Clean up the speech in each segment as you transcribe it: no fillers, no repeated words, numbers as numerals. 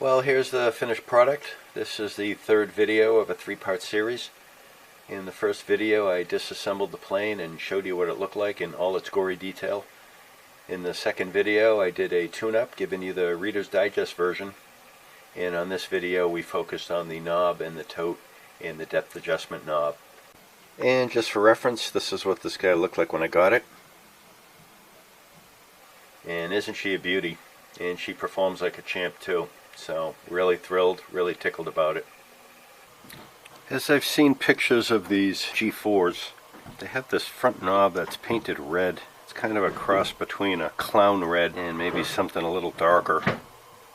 Well, here's the finished product. This is the third video of a three-part series. In the first video I disassembled the plane and showed you what it looked like in all its gory detail. In the second video I did a tune-up, giving you the Reader's Digest version. And on this video we focused on the knob and the tote and the depth adjustment knob. And just for reference, this is what this guy looked like when I got it. And isn't she a beauty? And she performs like a champ too. So really thrilled, really tickled about it. As I've seen pictures of these G4s, they have this front knob that's painted red. It's kind of a cross between a clown red and maybe something a little darker.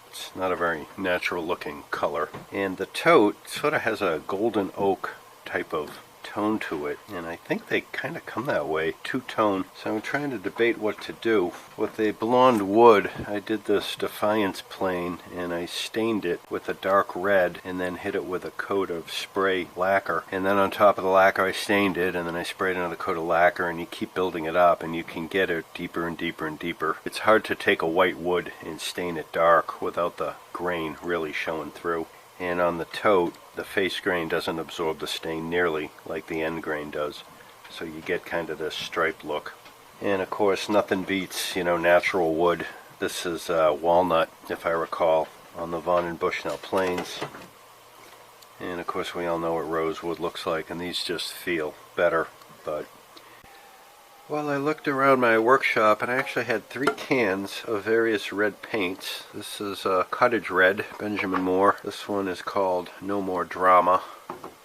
It's not a very natural looking color. And the tote sort of has a golden oak type of tone to it, and I think they kind of come that way, two-tone. So I'm trying to debate what to do. With a blonde wood, I did this Defiance plane and I stained it with a dark red and then hit it with a coat of spray lacquer, and then on top of the lacquer I stained it, and then I sprayed another coat of lacquer, and you keep building it up and you can get it deeper and deeper and deeper. It's hard to take a white wood and stain it dark without the grain really showing through. And on the tote, the face grain doesn't absorb the stain nearly like the end grain does. So you get kind of this striped look. And of course, nothing beats, natural wood. This is walnut, if I recall, on the Von & Bushnell planes. And of course, we all know what rosewood looks like, and these just feel better. But well, I looked around my workshop and I actually had 3 cans of various red paints. This is Cottage Red, Benjamin Moore. This one is called No More Drama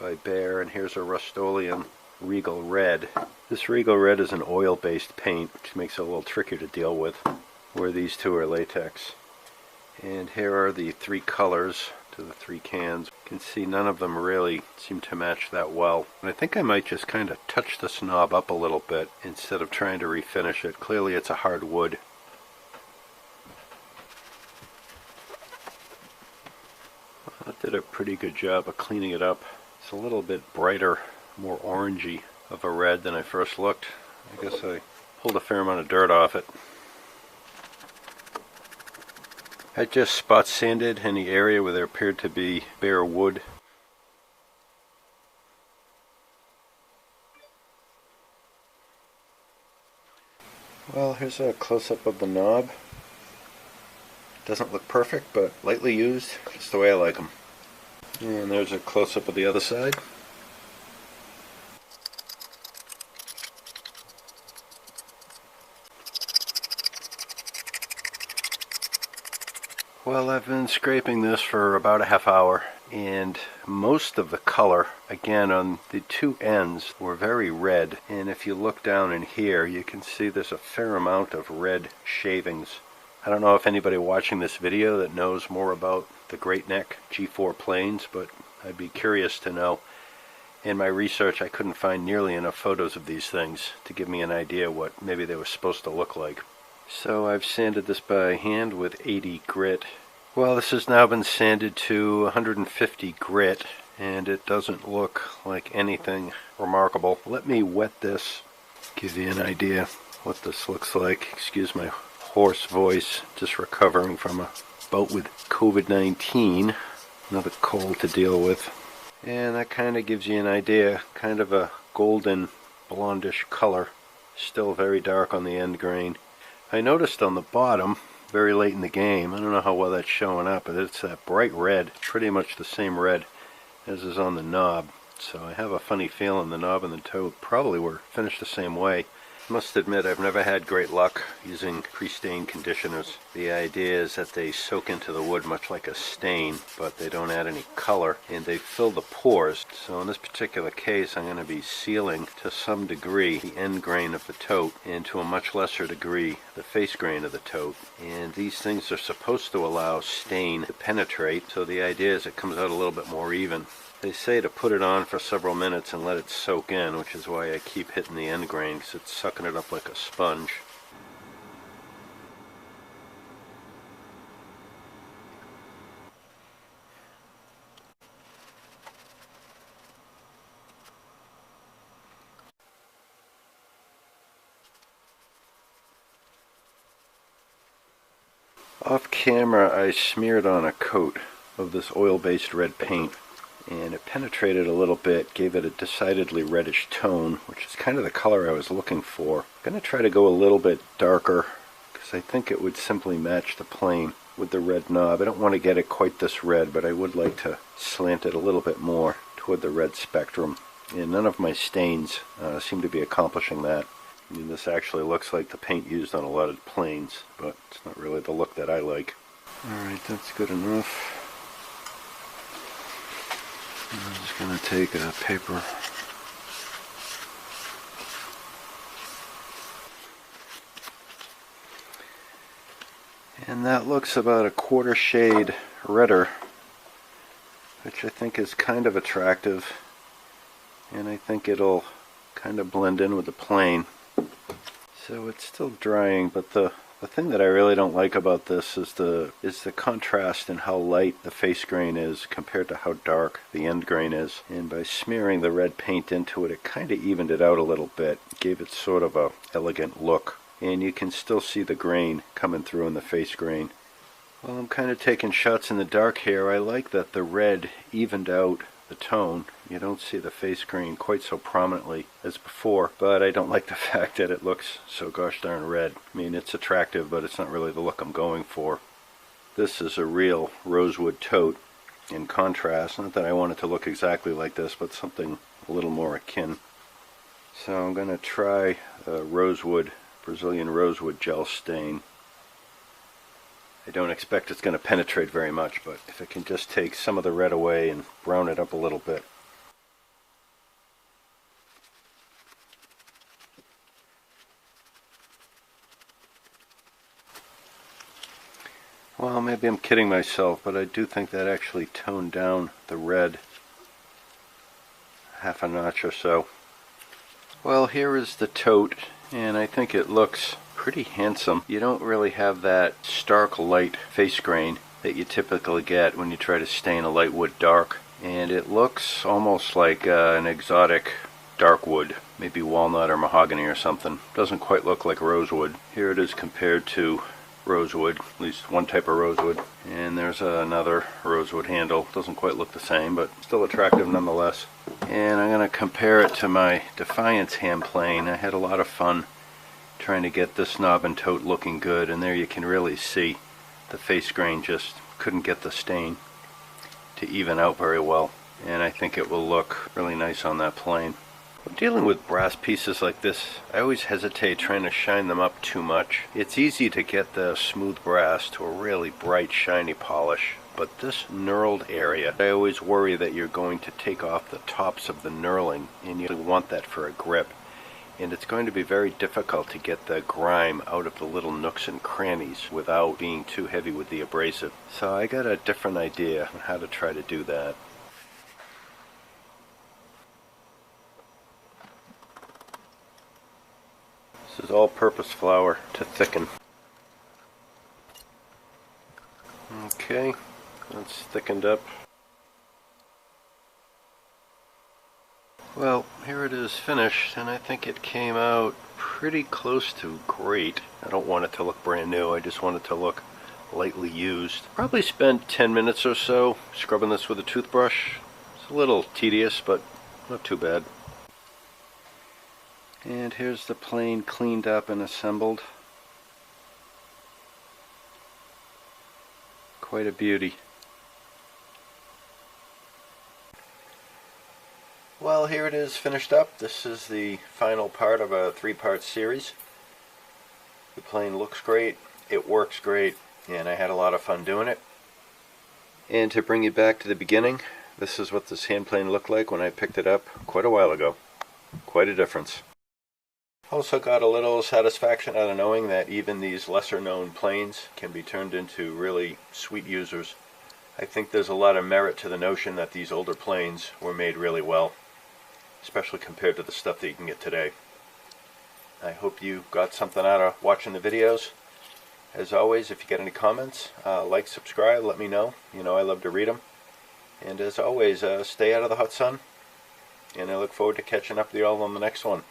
by Behr, and here's a Rust-Oleum Regal Red. This Regal Red is an oil-based paint, which makes it a little trickier to deal with, where these two are latex. And here are the 3 colors to the 3 cans. You can see none of them really seem to match that well. And I think I might just kind of touch this knob up a little bit instead of trying to refinish it. Clearly it's a hard wood. I did a pretty good job of cleaning it up. It's a little bit brighter, more orangey of a red than I first looked. I guess I pulled a fair amount of dirt off it. I just spot sanded any area where there appeared to be bare wood. Well, here's a close-up of the knob. Doesn't look perfect, but lightly used, just the way I like them. And there's a close-up of the other side. Well, I've been scraping this for about a half hour, and most of the color, again on the 2 ends, were very red. And if you look down in here, you can see there's a fair amount of red shavings. I don't know if anybody watching this video that knows more about the Great Neck G4 planes, but I'd be curious to know. In my research, I couldn't find nearly enough photos of these things to give me an idea what maybe they were supposed to look like. So I've sanded this by hand with 80 grit. Well, this has now been sanded to 150 grit, and it doesn't look like anything remarkable. Let me wet this, give you an idea what this looks like. Excuse my hoarse voice, just recovering from a bout with COVID-19, another cold to deal with. And that kind of gives you an idea, kind of a golden blondish color, still very dark on the end grain. I noticed on the bottom, very late in the game, I don't know how well that's showing up, but it's that bright red, pretty much the same red as is on the knob. So I have a funny feeling the knob and the tote probably were finished the same way. I must admit I've never had great luck using pre-stain conditioners. The idea is that they soak into the wood much like a stain, but they don't add any color, and they fill the pores. So in this particular case I'm going to be sealing to some degree the end grain of the tote, and to a much lesser degree the face grain of the tote. And these things are supposed to allow stain to penetrate, so the idea is it comes out a little bit more even. They say to put it on for several minutes and let it soak in, which is why I keep hitting the end grain, because it's sucking it up like a sponge. Off camera I smeared on a coat of this oil-based red paint, and it penetrated a little bit, gave it a decidedly reddish tone, which is kind of the color I was looking for. I'm going to try to go a little bit darker because I think it would simply match the plane with the red knob. I don't want to get it quite this red, but I would like to slant it a little bit more toward the red spectrum. And none of my stains seem to be accomplishing that. I mean, this actually looks like the paint used on a lot of planes, but it's not really the look that I like. Alright, that's good enough. I'm just going to take a paper. And that looks about a quarter shade redder, which I think is kind of attractive. And I think it'll kind of blend in with the plane. So it's still drying, but the thing that I really don't like about this is the contrast in how light the face grain is compared to how dark the end grain is. And by smearing the red paint into it, it kind of evened it out a little bit, gave it sort of a elegant look. And you can still see the grain coming through in the face grain. While I'm kind of taking shots in the dark here, I like that the red evened out the tone. You don't see the face grain quite so prominently as before, but I don't like the fact that it looks so gosh darn red. I mean, it's attractive, but it's not really the look I'm going for. This is a real rosewood tote in contrast. Not that I want it to look exactly like this, but something a little more akin. So I'm going to try a Brazilian rosewood gel stain. I don't expect it's going to penetrate very much, but if it can just take some of the red away and brown it up a little bit. Well, maybe I'm kidding myself, but I do think that actually toned down the red half a notch or so. Well, here is the tote, and I think it looks pretty handsome. You don't really have that stark light face grain that you typically get when you try to stain a light wood dark, and it looks almost like an exotic dark wood, maybe walnut or mahogany or something. Doesn't quite look like rosewood. Here it is compared to rosewood, at least one type of rosewood, and there's another rosewood handle. Doesn't quite look the same, but still attractive nonetheless. And I'm going to compare it to my Defiance hand plane. I had a lot of fun trying to get this knob and tote looking good, and there you can really see the face grain just couldn't get the stain to even out very well, and I think it will look really nice on that plane. When dealing with brass pieces like this, I always hesitate trying to shine them up too much. It's easy to get the smooth brass to a really bright shiny polish, but this knurled area, I always worry that you're going to take off the tops of the knurling, and you want that for a grip. And it's going to be very difficult to get the grime out of the little nooks and crannies without being too heavy with the abrasive. So I got a different idea on how to try to do that. This is all-purpose flour to thicken. Okay, that's thickened up. Well, here it is finished, and I think it came out pretty close to great. I don't want it to look brand new, I just want it to look lightly used. Probably spent 10 minutes or so scrubbing this with a toothbrush. It's a little tedious, but not too bad. And here's the plane cleaned up and assembled. Quite a beauty. Well, here it is finished up. This is the final part of a 3-part series. The plane looks great, it works great, and I had a lot of fun doing it. And to bring you back to the beginning, this is what this hand plane looked like when I picked it up quite a while ago. Quite a difference. Also got a little satisfaction out of knowing that even these lesser known planes can be turned into really sweet users. I think there's a lot of merit to the notion that these older planes were made really well, especially compared to the stuff that you can get today. I hope you got something out of watching the videos. As always, if you get any comments, like, subscribe, let me know. You know I love to read them. And as always, stay out of the hot sun, and I look forward to catching up with you all on the next one.